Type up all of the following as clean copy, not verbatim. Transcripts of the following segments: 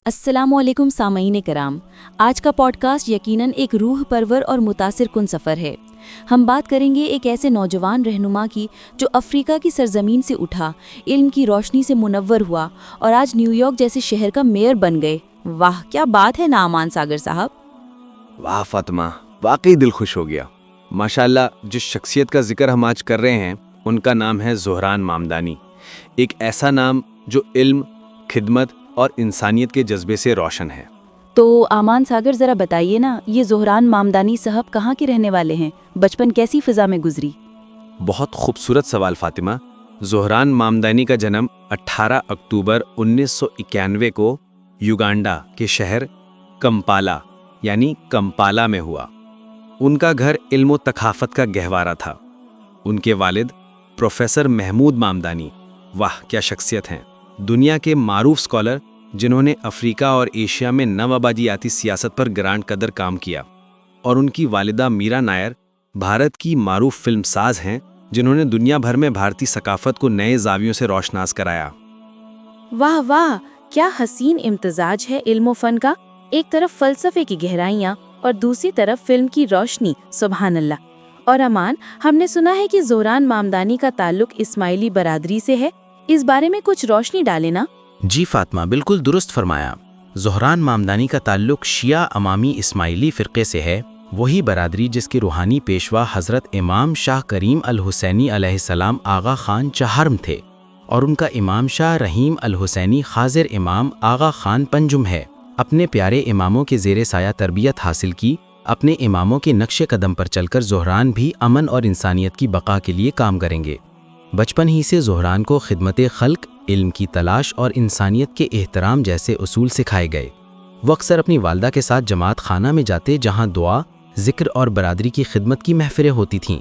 السلام علیکم سامعین کرام، آج کا پوڈ کاسٹ یقیناً ایک روح پرور اور متاثر کن سفر ہے۔ ہم بات کریں گے ایک ایسے نوجوان رہنما کی جو افریقہ کی سرزمین سے اٹھا، علم کی روشنی سے منور ہوا اور آج نیو یارک جیسے شہر کا میئر بن گئے۔ واہ کیا بات ہے نا امان ساگر صاحب۔ واہ فاطمہ، واقعی دل خوش ہو گیا۔ ماشاءاللہ، جس شخصیت کا ذکر ہم آج کر رہے ہیں ان کا نام ہے زہران مامدانی، ایک ایسا نام جو علم، خدمت اور انسانیت کے جذبے سے روشن ہے۔ تو امان ساگر ذرا بتائیے نا، یہ زہران مامدانی صاحب کہاں کے رہنے والے ہیں؟ بچپن کیسی فضا میں گزری؟ بہت خوبصورت سوال فاطمہ۔ زہران مامدانی کا جنم 18 اکتوبر 1991 کو یوگانڈا کے شہر کمپالا یعنی کمپالا میں ہوا۔ ان کا گھر علم و ثقافت کا گہوارہ تھا۔ ان کے والد پروفیسر محمود مامدانی، واہ کیا شخصیت ہیں، دنیا کے معروف اسکالر جنہوں نے افریقہ اور ایشیا میں نوآبادیاتی سیاست پر گرانڈ قدر کام کیا، اور ان کی والدہ میرا نائر بھارت کی معروف فلم ساز ہیں جنہوں نے دنیا بھر میں بھارتی ثقافت کو نئے زاویوں سے روشناس کرایا۔ واہ واہ، کیا حسین امتزاج ہے علم و فن کا، ایک طرف فلسفے کی گہرائیاں اور دوسری طرف فلم کی روشنی، سبحان اللہ۔ اور امان، ہم نے سنا ہے کہ زہران مامدانی کا تعلق اسماعیلی برادری سے ہے، اس بارے میں کچھ روشنی ڈالے نا۔ جی فاطمہ، بالکل درست فرمایا۔ زہران مامدانی کا تعلق شیعہ امامی اسماعیلی فرقے سے ہے، وہی برادری جس کے روحانی پیشوا حضرت امام شاہ کریم الحسینی علیہ السلام آغا خان چہارم تھے، اور ان کا امام شاہ رحیم الحسینی خاضر امام آغا خان پنجم ہے۔ اپنے پیارے اماموں کے زیر سایہ تربیت حاصل کی، اپنے اماموں کے نقش قدم پر چل کر زہران بھی امن اور انسانیت کی بقا کے لیے کام کریں گے۔ بچپن ہی سے زہران کو خدمت خلق، علم کی تلاش اور انسانیت کے احترام جیسے اصول سکھائے گئے۔ وہ اکثر اپنی والدہ کے ساتھ جماعت خانہ میں جاتے جہاں دعا، ذکر اور برادری کی خدمت کی محفلیں ہوتی تھیں۔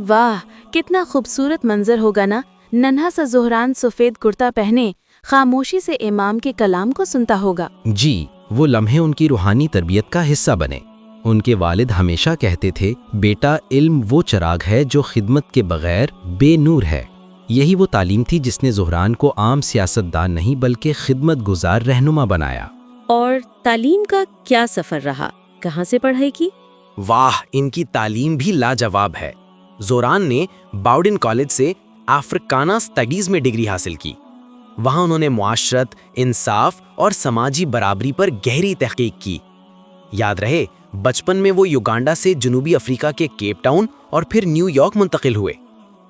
واہ کتنا خوبصورت منظر ہوگا نا، ننھا سا زہران سفید کرتا پہنے خاموشی سے امام کے کلام کو سنتا ہوگا۔ جی، وہ لمحے ان کی روحانی تربیت کا حصہ بنے۔ ان کے والد ہمیشہ کہتے تھے، بیٹا علم وہ چراغ ہے جو خدمت کے بغیر بے نور ہے۔ یہی وہ تعلیم تھی جس نے زہران کو عام سیاستدان نہیں بلکہ خدمت گزار رہنما بنایا۔ اور تعلیم کا کیا سفر رہا؟ کہاں سے پڑھائی کی؟ واہ، ان کی تعلیم بھی لاجواب ہے۔ زہران نے باؤڈن کالج سے افریکانہ اسٹڈیز میں ڈگری حاصل کی۔ وہاں انہوں نے معاشرت، انصاف اور سماجی برابری پر گہری تحقیق کی۔ یاد رہے، بچپن میں وہ یوگانڈا سے جنوبی افریقہ کے کیپ ٹاؤن اور پھر نیو یارک منتقل ہوئے۔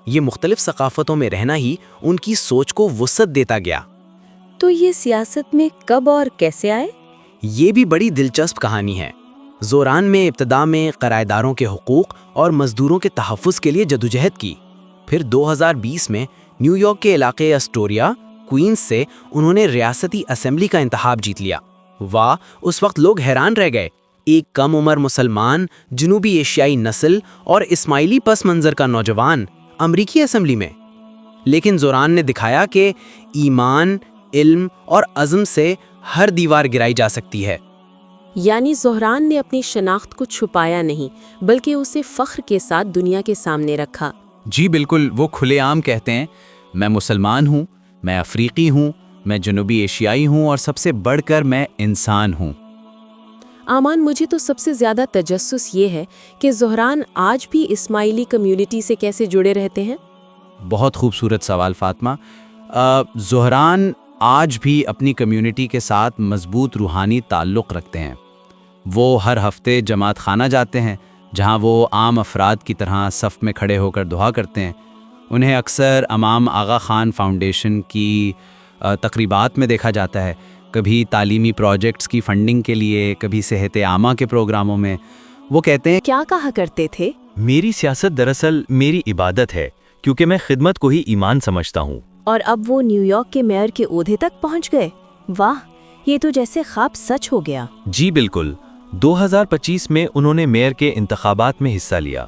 یہ مختلف ثقافتوں میں رہنا ہی ان کی سوچ کو وسعت دیتا گیا۔ تو یہ سیاست میں کب اور کیسے آئے؟ یہ بھی بڑی دلچسپ کہانی ہے۔ زہران میں ابتدا میں کرایہ کے حقوق اور مزدوروں کے تحفظ کے لیے جدوجہد کی۔ پھر 2020 میں نیو یارک کے علاقے اسٹوریا، کوئنز سے انہوں نے ریاستی اسمبلی کا انتخاب جیت لیا۔ واہ، اس وقت لوگ حیران رہ گئے، ایک کم عمر مسلمان، جنوبی ایشیائی نسل اور اسماعیلی پس منظر کا نوجوان امریکی اسمبلی میں۔ لیکن زہران نے دکھایا کہ ایمان، علم اور عزم سے ہر دیوار گرائی جا سکتی ہے۔ یعنی زہران نے اپنی شناخت کو چھپایا نہیں بلکہ اسے فخر کے ساتھ دنیا کے سامنے رکھا۔ جی بالکل، وہ کھلے عام کہتے ہیں، میں مسلمان ہوں، میں افریقی ہوں، میں جنوبی ایشیائی ہوں اور سب سے بڑھ کر میں انسان ہوں۔ آمان، مجھے تو سب سے زیادہ تجسس یہ ہے کہ زہران آج بھی اسماعیلی کمیونٹی سے کیسے جڑے رہتے ہیں؟ بہت خوبصورت سوال فاطمہ۔ زہران آج بھی اپنی کمیونٹی کے ساتھ مضبوط روحانی تعلق رکھتے ہیں۔ وہ ہر ہفتے جماعت خانہ جاتے ہیں جہاں وہ عام افراد کی طرح صف میں کھڑے ہو کر دعا کرتے ہیں۔ انہیں اکثر امام آغا خان فاؤنڈیشن کی تقریبات میں دیکھا جاتا ہے، کبھی تعلیمی پروجیکٹس کی فنڈنگ کے لیے، کبھی صحت عامہ کے پروگراموں میں۔ وہ کہتے ہیں، کیا کہا کرتے تھے؟ میری سیاست دراصل میری عبادت ہے، کیونکہ میں خدمت کو ہی ایمان سمجھتا ہوں۔ اور اب وہ نیو یارک کے میئر کے عہدے تک پہنچ گئے۔ واہ، یہ تو جیسے خواب سچ ہو گیا۔ جی بالکل، 2025 میں انہوں نے میئر کے انتخابات میں حصہ لیا۔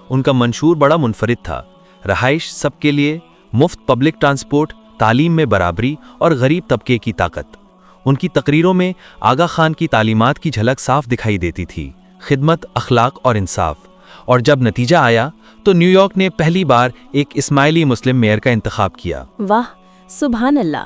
ان کا منشور بڑا منفرد تھا، رہائش سب کے لیے، مفت پبلک ٹرانسپورٹ، تعلیم میں برابری اور غریب طبقے کی طاقت۔ ان کی تقریروں میں آغا خان کی تعلیمات کی جھلک صاف دکھائی دیتی تھی، خدمت، اخلاق اور انصاف۔ اور جب نتیجہ آیا تو نیو یارک نے پہلی بار ایک اسماعیلی مسلم میئر کا انتخاب کیا۔ واہ سبحان اللہ،